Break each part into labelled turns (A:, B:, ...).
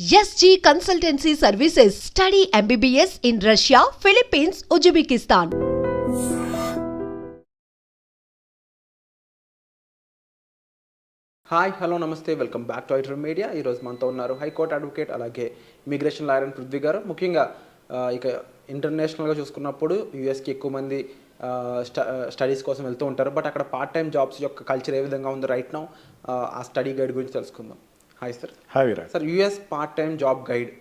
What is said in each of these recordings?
A: SG Consultancy Services. Study MBBS in Russia, Philippines, Uzbekistan.
B: Hi hello నమస్తే welcome back to ఐటర్ media. ఈరోజు మనతో ఉన్నారు హైకోర్టు అడ్వకేట్ అలాగే immigration lawyer and Prithvi garu. ముఖ్యంగా ఇక ఇంటర్నేషనల్గా చూసుకున్నప్పుడు యూఎస్కి ఎక్కువ మంది స్టడీస్ కోసం వెళ్తూ ఉంటారు. బట్ అక్కడ పార్ట్ టైం జాబ్స్ యొక్క కల్చర్ ఏ విధంగా ఉందో రైట్ నౌ ఆ స్టడీ గైడ్ గురించి తెలుసుకుందాం. Hi sir.
C: Hi Virat.
B: Sir, US part time job guide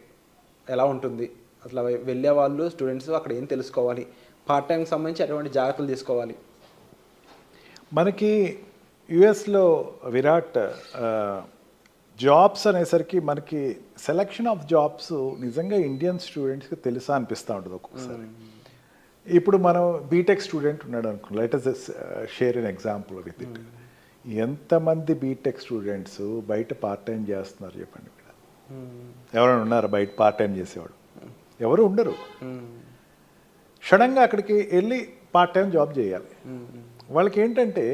B: ఎలా ఉంటుంది? అసలు వెళ్ళే వాళ్ళు స్టూడెంట్స్ అక్కడ ఏం తెలుసుకోవాలి, పార్ట్ టైంకి సంబంధించి ఎటువంటి జాగ్రత్తలు తీసుకోవాలి?
C: మనకి యుఎస్లో విరాట్ జాబ్స్ అనేసరికి మనకి సెలెక్షన్ ఆఫ్ జాబ్స్ నిజంగా ఇండియన్ స్టూడెంట్స్కి తెలుసా అనిపిస్తూ ఉంటుంది ఒక్కొక్కసారి. ఇప్పుడు మనం బీటెక్ స్టూడెంట్ ఉన్నాడు అనుకో, let us share an example with it. ఎంతమంది బీటెక్ స్టూడెంట్స్ బయట పార్ట్ టైం చేస్తున్నారు చెప్పండి? ఇక్కడ ఎవరైనా ఉన్నారా బయట పార్ట్ టైం చేసేవాడు? ఎవరు ఉండరు. సడన్గా అక్కడికి వెళ్ళి పార్ట్ టైం జాబ్ చేయాలి. వాళ్ళకి ఏంటంటే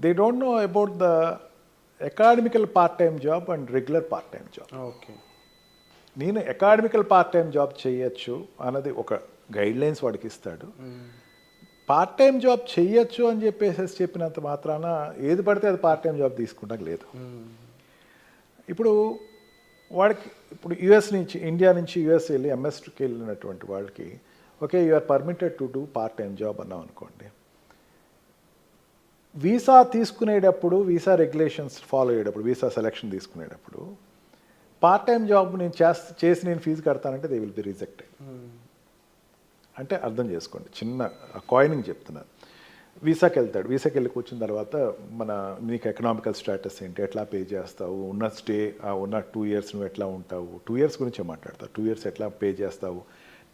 C: they don't know about the academical part-time job and regular part-time job.
B: Okay,
C: నేను అకాడమికల్ పార్ట్ టైం జాబ్ చేయొచ్చు అన్నది ఒక గైడ్ లైన్స్ వాడికి ఇస్తాడు. పార్ట్ టైం జాబ్ చేయొచ్చు అని చెప్పినంత మాత్రాన ఏది పడితే అది పార్ట్ టైం జాబ్ తీసుకుంటాక లేదు. ఇప్పుడు వాడికి ఇప్పుడు యుఎస్ నుంచి ఇండియా నుంచి యుఎస్ వెళ్ళి ఎంఎస్కి వెళ్ళినటువంటి వాళ్ళకి okay you are permitted to do part time job అన్నాం అనుకోండి, వీసా తీసుకునేటప్పుడు వీసా రెగ్యులేషన్స్ ఫాలో అయ్యేటప్పుడు వీసా సెలెక్షన్ తీసుకునేటప్పుడు పార్ట్ టైం జాబ్ నేను చేసి నేను ఫీజు కడతానంటే దే విల్ బి రిజెక్టెడ్. అంటే అర్థం చేసుకోండి, చిన్న కాయినింగ్ చెప్తున్నాను. వీసాకి వెళ్తాడు, వీసాకి వెళ్ళి కూర్చున్న తర్వాత నీకు ఎకనామికల్ స్టేటస్ ఏంటి, ఎట్లా పే చేస్తావు, ఉన్న 2 years నువ్వు ఎట్లా ఉంటావు, 2 years గురించే మాట్లాడతావు, 2 years ఎట్లా పే చేస్తావు,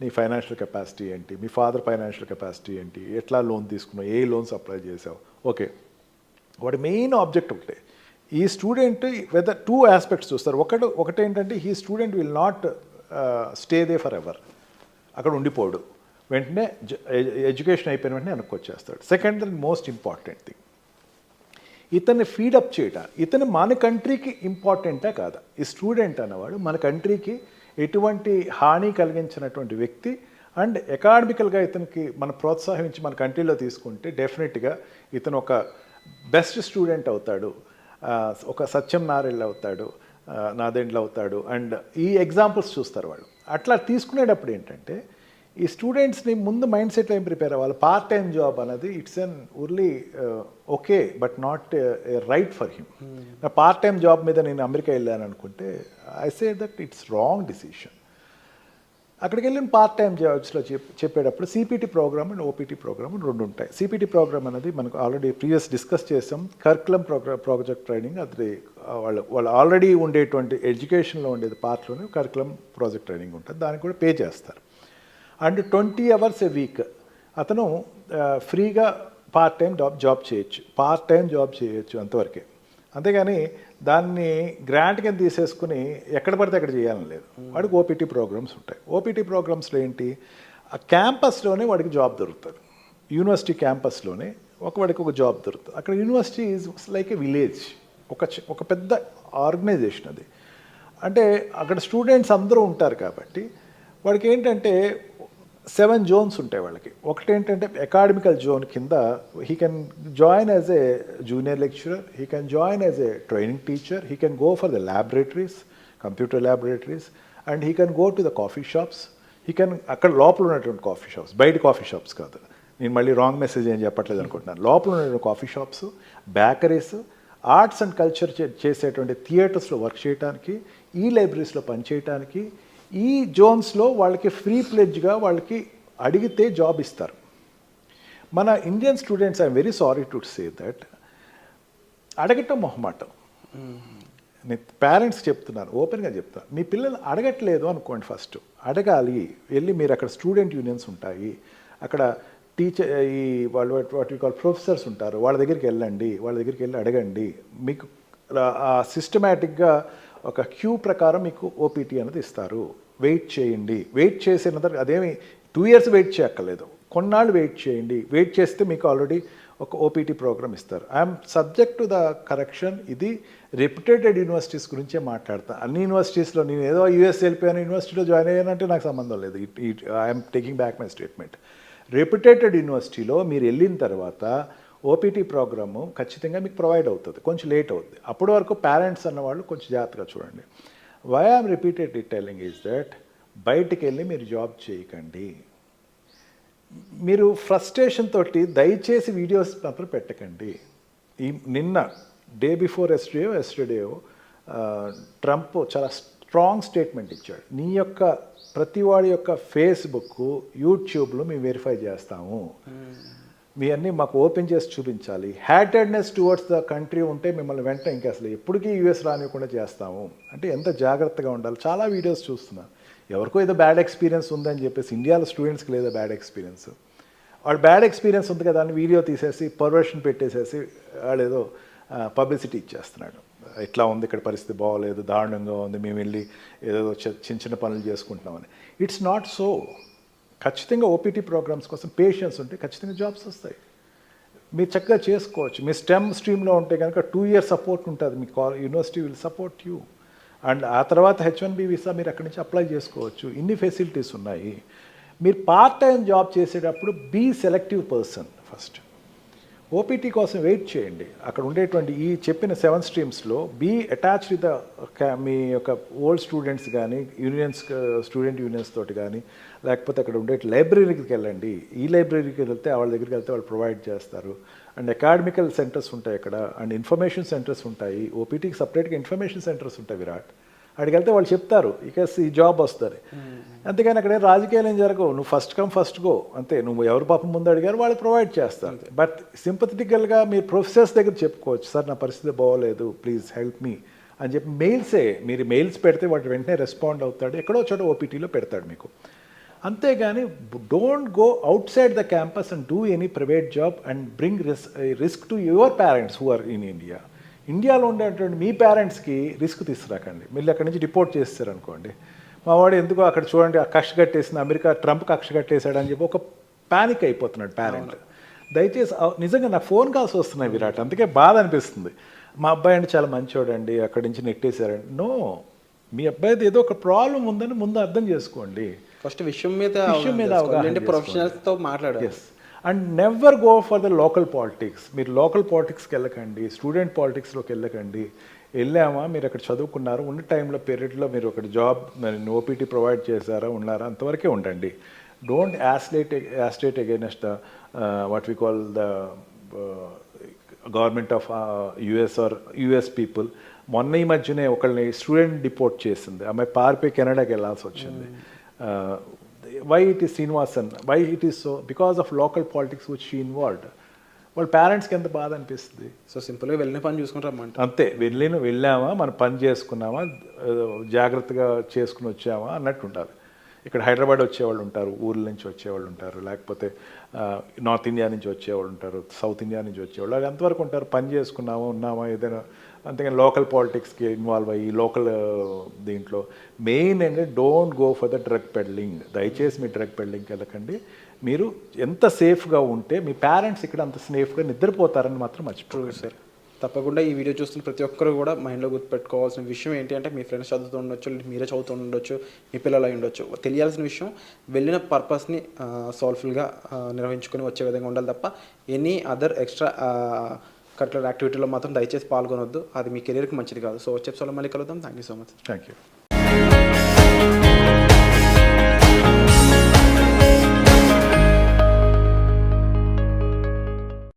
C: నీ ఫైనాన్షియల్ కెపాసిటీ ఏంటి, మీ ఫాదర్ ఫైనాన్షియల్ కెపాసిటీ ఏంటి, ఎట్లా లోన్ తీసుకున్నావు, ఏ లోన్స్ అప్లై చేసావు. ఓకే, వాడి మెయిన్ ఆబ్జెక్ట్ ఒకటే. ఈ స్టూడెంట్ వెదర్ 2 aspects చూస్తారు. ఒకటేంటంటే ఈ student will not stay they for ever, అక్కడ ఉండిపోడు, వెంటనే ఎడ్యుకేషన్ అయిపోయిన వెంటనే వెనక్కి వచ్చేస్తాడు. Second and most important thing, ఇతన్ని ఫీడప్ చేయటం. ఇతను మన కంట్రీకి ఇంపార్టెంటా కాదా? ఈ స్టూడెంట్ అన్నవాడు మన కంట్రీకి ఎటువంటి హాని కలిగించినటువంటి వ్యక్తి అండ్ అకాడమికల్గా ఇతనికి మన ప్రోత్సహించి మన కంట్రీలో తీసుకుంటే డెఫినెట్గా ఇతను ఒక బెస్ట్ స్టూడెంట్ అవుతాడు, ఒక సత్యం నారెళ్ళు అవుతాడు, నాదెండ్లు అవుతాడు. అండ్ ఈ ఎగ్జాంపుల్స్ చూస్తారు వాళ్ళు. అట్లా తీసుకునేటప్పుడు ఏంటంటే ఈ స్టూడెంట్స్ని ముందు మైండ్ సెట్లో ఏం ప్రిపేర్ అవ్వాలి, పార్ట్ టైం జాబ్ అనేది it's an only okay but not right for him. Part time job మీద నేను అమెరికా వెళ్ళాను అనుకుంటే I say that it's wrong decision. అక్కడికి వెళ్ళిన పార్ట్ టైం జాబ్స్లో చెప్పేటప్పుడు CPT program and OPT program 2 ఉంటాయి. సిపిటి ప్రోగ్రామ్ అనేది మనకు ఆల్రెడీ ప్రీవియస్ డిస్కస్ చేసాం. కరికులం ప్రాజెక్ట్ ట్రైనింగ్, అది వాళ్ళు ఆల్రెడీ ఉండేటువంటి ఎడ్యుకేషన్లో ఉండేది పార్ట్లోనే కరికులం ప్రాజెక్ట్ ట్రైనింగ్ ఉంటుంది, దానికి కూడా పే చేస్తారు. అండ్ 20 hours a week అతను ఫ్రీగా పార్ట్ టైం జాబ్ చేయొచ్చు అంతవరకే. అంతేగాని దాన్ని గ్రాంట్ కింద తీసేసుకుని ఎక్కడ పడితే అక్కడ చేయాలని లేదు. వాడికి ఓపీటీ ప్రోగ్రామ్స్ ఉంటాయి. ఓపీటీ ప్రోగ్రామ్స్లో ఏంటి, ఆ క్యాంపస్లోనే వాడికి జాబ్ దొరుకుతుంది. యూనివర్సిటీ క్యాంపస్లోనే వాడికి ఒక జాబ్ దొరుకుతుంది. అక్కడ university is like A village, ఒక పెద్ద ఆర్గనైజేషన్ అది. అంటే అక్కడ స్టూడెంట్స్ అందరూ ఉంటారు కాబట్టి వాడికి ఏంటంటే 7 zones ఉంటాయి వాళ్ళకి. ఒకటేంటంటే అకాడమికల్ జోన్ కింద he can join as a junior lecturer, he can join as a training teacher, he can go for the laboratories, computer laboratories, and he can go to the coffee shops. He can అక్కడ లోపల ఉన్నటువంటి coffee shops, బయట coffee shops కాదు, నేను మళ్ళీ wrong message ఏం చెప్పట్లేదు అనుకుంటున్నాను. లోపల ఉన్నటువంటి coffee shops, bakeries, arts and culture చేసేటువంటి థియేటర్స్లో వర్క్ చేయడానికి, ఈ లైబ్రరీస్లో పనిచేయడానికి, ఈ జోన్స్లో వాళ్ళకి ఫ్రీ ప్లెడ్జ్గా వాళ్ళకి అడిగితే జాబ్ ఇస్తారు. మన Indian students I'm very sorry to say that అడగటం మొహమాటం. నేను పేరెంట్స్ చెప్తున్నాను, ఓపెన్గా చెప్తాను, మీ పిల్లలు అడగట్లేదు అనుకోండి, ఫస్ట్ అడగాలి. వెళ్ళి మీరు అక్కడ స్టూడెంట్ యూనియన్స్ ఉంటాయి, అక్కడ టీచర్ వాట్ కాల్ ప్రొఫెసర్స్ ఉంటారు, వాళ్ళ దగ్గరికి వెళ్ళండి, వాళ్ళ దగ్గరికి వెళ్ళి అడగండి. మీకు సిస్టమేటిక్గా ఒక క్యూ ప్రకారం మీకు ఓపీటీ అనేది ఇస్తారు. వెయిట్ చేయండి, వెయిట్ చేసిన తర్వాత అదేమి 2 years వెయిట్ చేయక్కర్లేదు, కొన్నాళ్ళు వెయిట్ చేయండి. వెయిట్ చేస్తే మీకు ఆల్రెడీ ఒక ఓపీటీ ప్రోగ్రామ్ ఇస్తారు. I'm subject to the correction. ఇది రెప్యుటేటెడ్ యూనివర్సిటీస్ గురించే మాట్లాడతా. అన్ని యూనివర్సిటీస్లో నేను ఏదో యూఎస్ వెళ్ళిపోయాను, యూనివర్సిటీలో జాయిన్ అయ్యానంటే నాకు సంబంధం లేదు. I'm taking back my statement. Reputed యూనివర్సిటీలో మీరు వెళ్ళిన తర్వాత ఓపీటీ ప్రోగ్రాము ఖచ్చితంగా మీకు ప్రొవైడ్ అవుతుంది. కొంచెం లేట్ అవుతుంది. అప్పటి వరకు పేరెంట్స్ అన్నవాళ్ళు కొంచెం జాగ్రత్తగా చూడండి. Why I'm repeatedly telling is that బయటికి వెళ్ళి మీరు జాబ్ చేయకండి. మీరు ఫ్రస్ట్రేషన్ తోటి దయచేసి వీడియోస్ మాత్రం పెట్టకండి. నిన్న డే బిఫోర్ ఎస్టర్డేయో ట్రంప్ చాలా స్ట్రాంగ్ స్టేట్మెంట్ ఇచ్చాడు. నీ యొక్క ప్రతి వాడి యొక్క ఫేస్బుక్, యూట్యూబ్లో మేము వెరిఫై చేస్తాము, మీ అన్నీ మాకు ఓపెన్ చేసి చూపించాలి. హ్యాటెడ్నెస్ టువర్డ్స్ ద కంట్రీ ఉంటే మిమ్మల్ని వెంట ఇంకా అసలు ఎప్పటికీ యూఎస్ రానివ్వకుండా చేస్తాము అంటే ఎంత జాగ్రత్తగా ఉండాలి. చాలా వీడియోస్ చూస్తున్నాను. ఎవరికో ఏదో బ్యాడ్ ఎక్స్పీరియన్స్ ఉందని చెప్పేసి ఇండియాలో స్టూడెంట్స్కి లేదా బ్యాడ్ ఎక్స్పీరియన్స్, వాడు బ్యాడ్ ఎక్స్పీరియన్స్ ఉంది కదా అని వీడియో తీసేసి పర్వర్షన్ పెట్టేసేసి వాడు ఏదో పబ్లిసిటీ ఇచ్చేస్తున్నాడు. ఇట్లా ఉంది, ఇక్కడ పరిస్థితి బాగోలేదు, దారుణంగా ఉంది, మేము వెళ్ళి ఏదో చిన్న చిన్న పనులు చేసుకుంటున్నామని. It's not so. ఖచ్చితంగా ఓపీటీ ప్రోగ్రామ్స్ కోసం పేషెన్స్ ఉంటే ఖచ్చితంగా జాబ్స్ వస్తాయి. మీరు చక్కగా చేసుకోవచ్చు. మీ స్టెమ్ స్ట్రీమ్లో ఉంటే కనుక 2 years సపోర్ట్ ఉంటుంది. మీ university will support you. And ఆ తర్వాత H1B వీసా మీరు అక్కడి నుంచి అప్లై చేసుకోవచ్చు. ఇన్ని ఫెసిలిటీస్ ఉన్నాయి. మీరు పార్ట్ టైం జాబ్ చేసేటప్పుడు be selective person. First OPT కోసం వెయిట్ చేయండి. అక్కడ ఉండేటువంటి ఈ చెప్పిన 7 స్ట్రీమ్స్లో బీ అటాచ్ విత్ మీ యొక్క ఓల్డ్ స్టూడెంట్స్ కానీ స్టూడెంట్ యూనియన్స్ తోటి కానీ, లేకపోతే అక్కడ ఉండే లైబ్రరీకి వెళ్ళండి. ఈ లైబ్రరీకి వెళ్తే వాళ్ళ దగ్గరికి వెళ్తే వాళ్ళు ప్రొవైడ్ చేస్తారు. అండ్ అకాడమికల్ సెంటర్స్ ఉంటాయి అక్కడ, అండ్ ఇన్ఫర్మేషన్ సెంటర్స్ ఉంటాయి. ఓపీటీకి సపరేట్గా ఇన్ఫర్మేషన్ సెంటర్స్ ఉంటాయి విరాట్. అక్కడికి వెళ్తే వాళ్ళు చెప్తారు ఇక ఈ జాబ్ వస్తుంది. అంతేగాని అక్కడ రాజకీయాలు ఏం జరగవు. నువ్వు ఫస్ట్ కమ్ ఫస్ట్ గో అంతే. నువ్వు ఎవరు పాపం ముందు అడిగారు వాళ్ళు ప్రొవైడ్ చేస్తారు. బట్ సింపథెటికల్గా మీరు ప్రొఫెసర్స్ దగ్గర చెప్పుకోవచ్చు, సార్ నా పరిస్థితి బాగోలేదు, ప్లీజ్ హెల్ప్ మీ అని చెప్పి మెయిల్సే. మీరు మెయిల్స్ పెడితే వాటి వెంటనే రెస్పాండ్ అవుతాడు. ఎక్కడో చోట ఓపీటీలో పెడతాడు మీకు. అంతేగాని don't go outside the campus and do any private job and bring risk to your parents who are in India. ఇండియాలో ఉండేటువంటి మీ పేరెంట్స్కి రిస్క్ తీసుకురాకండి. మళ్ళీ అక్కడి నుంచి డిపోర్ట్ చేస్తారనుకోండి, మా వాడు ఎందుకో అక్కడ చూడండి ఆ కక్ష కట్టేసిన అమెరికా ట్రంప్ కక్ష కట్టేశాడని చెప్పి ఒక ప్యానిక్ అయిపోతున్నాడు పేరెంట్. దయచేసి నిజంగా నాకు ఫోన్ కాల్స్ వస్తున్నాయి విరాట్, అందుకే బాధ అనిపిస్తుంది. మా అబ్బాయి అంటే చాలా మంచివాడండి, అక్కడి నుంచి నెట్టేశారండి. నో, మీ అబ్బాయిది ఏదో ఒక ప్రాబ్లం ఉందని ముందు అర్థం చేసుకోండి.
B: ఫస్ట్ విషయం మీద ప్రొఫెషనల్స్తో మాట్లాడాలి.
C: Yes, and never go for the local politics. మీరు లోకల్ పాలిటిక్స్కి వెళ్ళకండి, స్టూడెంట్ పాలిటిక్స్లోకి వెళ్ళకండి. వెళ్ళామా, మీరు అక్కడ చదువుకున్నారు, ఉన్న టైంలో పీరియడ్లో మీరు అక్కడ జాబ్ ఓపీటీ ప్రొవైడ్ చేశారా, ఉన్నారా, అంతవరకే ఉండండి. Don't agitate against the what we call the government of US or US people. మొన్న ఈ మధ్యనే ఒకళ్ళని స్టూడెంట్ డిపోర్ట్ చేసింది, ఆమె పారిపోయి కెనడాకి వెళ్ళాల్సి వచ్చింది. Why it is Srinivasan, why it is so, because of local politics which she involved. వాళ్ళ పేరెంట్స్కి ఎంత బాధ అనిపిస్తుంది.
B: సో సింపుల్గా వెళ్ళిన పని చూసుకుంటామంట
C: అంతే. వెళ్ళామా, మనం పని చేసుకున్నామా, జాగ్రత్తగా చేసుకుని వచ్చామా అన్నట్టు ఉండాలి. ఇక్కడ హైదరాబాద్ వచ్చేవాళ్ళు ఉంటారు, ఊర్ల నుంచి వచ్చేవాళ్ళు ఉంటారు, లేకపోతే నార్త్ ఇండియా నుంచి వచ్చేవాళ్ళు ఉంటారు, సౌత్ ఇండియా నుంచి వచ్చేవాళ్ళు, అది అంతవరకు ఉంటారు. పని చేసుకున్నామా, ఉన్నామా, ఏదైనా. అంతేగాని లోకల్ పాలిటిక్స్కి ఇన్వాల్వ్ అయ్యి లోకల్ దీంట్లో మెయిన్ ఏంటంటే don't go for the drug peddling. దయచేసి మీ డ్రగ్ పెడ్లింగ్కి వెళ్ళకండి. మీరు ఎంత సేఫ్గా ఉంటే మీ పేరెంట్స్ ఇక్కడ అంత సేఫ్గా నిద్రపోతారని మాత్రం మర్చిపోరు సార్.
B: తప్పకుండా ఈ వీడియో చూస్తున్న ప్రతి ఒక్కరు కూడా మైండ్లో గుర్తుపెట్టుకోవాల్సిన విషయం ఏంటి అంటే, మీ ఫ్రెండ్స్ చదువుతూ ఉండొచ్చు, మీరే చదువుతూ ఉండొచ్చు, మీ పిల్లలు అయి ఉండొచ్చు, తెలియాల్సిన విషయం వెళ్ళిన పర్పస్ని సాల్ఫుల్గా నిర్వహించుకొని వచ్చే విధంగా ఉండాలి తప్ప ఎనీ అదర్ ఎక్స్ట్రా కరికులర్ యాక్టివిటీలో మాత్రం దయచేసి పాల్గొనొద్దు. అది మీ కెరీర్కి మంచిది కాదు. సో వచ్చే ఎపిసోడ్లో మళ్ళీ కలుద్దాం. Thank you so much.
C: Thank you.